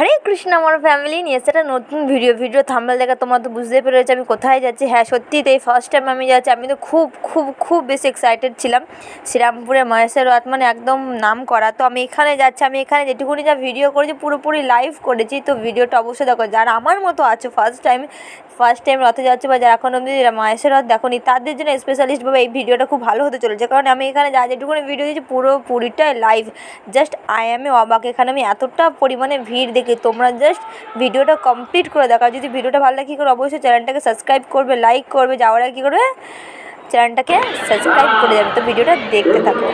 হরে কৃষ্ণ আমার ফ্যামিলি নিয়ে এসে একটা নতুন ভিডিও থাম্বনেল দেখে তোমরা তো বুঝতে পেরেছো আমি কোথায় যাচ্ছি। হ্যাঁ সত্যি তো এই ফার্স্ট টাইম আমি যাচ্ছি। আমি তো খুব বেশি এক্সাইটেড ছিলাম। শ্রীরামপুরের মহেশের রথ মানে একদম নাম করা। তো আমি এখানে যাচ্ছি, আমি এখানে যেটুকুনি যা ভিডিও করেছি পুরোপুরি লাইভ করেছি। তো ভিডিওটা অবশ্যই দেখো, যারা আমার মতো আছে ফার্স্ট টাইম রথে যাচ্ছে বা যারা এখন অবধি মহেশের রথ দেখোনি তাদের জন্য স্পেশালিস্টভাবে এই ভিডিওটা খুব ভালো হতে চলেছে। কারণ আমি এখানে যা যেটুকুনি ভিডিও দিয়েছি পুরোপুরিটাই live. Just I M A অবাক, এখানে আমি এতটা পরিমাণে ভিড় দেখি। তোমরা জাস্ট ভিডিওটা কমপ্লিট করে দেখো। যদি ভিডিওটা ভালো লাগে কী করে অবশ্যই চ্যানেলটাকে সাবস্ক্রাইব করবে, লাইক করবে, যাওয়ার আগে কী করবে চ্যানেলটাকে সাবস্ক্রাইব করে যাবে। তো ভিডিওটা দেখতে থাকো।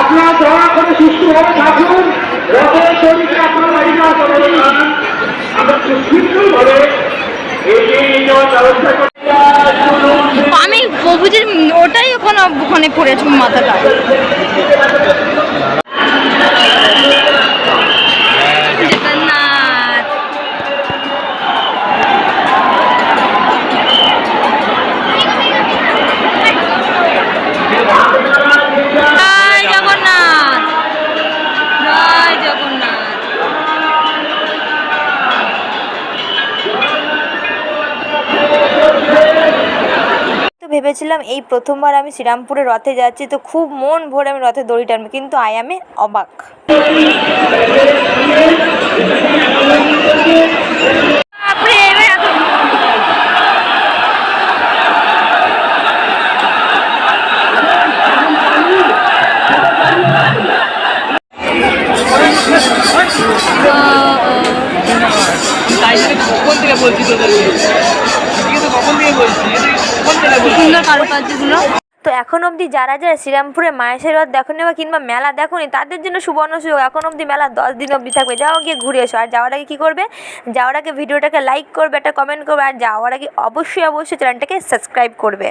আপনারা দয়া করে সুস্থভাবে থাকুন। রথের শরীরে আপনার বাড়িতে আমরা সুস্থভাবে আমি বুঝি ওটাই ওখানে পড়েছি মাথাটা। ভেবেছিলাম এই প্রথমবার আমি শ্রীরামপুরে রথে যাচ্ছি, তো খুব মন ভরে আমি রথে দড়ি টানবো, কিন্তু আই এম এ অবাক। তো এখন অবধি যারা শ্রীরামপুরে মহেশের রথ দেখোনি বা কিংবা মেলা দেখোনি তাদের জন্য সুবর্ণ সুযোগ। এখন অবধি মেলা 10 দিন অবধি থাকবে। যাও গিয়ে ঘুরে এসো। আর যাওয়ার আগে কী করবে, যাওয়ার আগে ভিডিওটাকে লাইক করবে, একটা কমেন্ট করবে, আর যাওয়ার আগে অবশ্যই চ্যানেলটাকে সাবস্ক্রাইব করবে।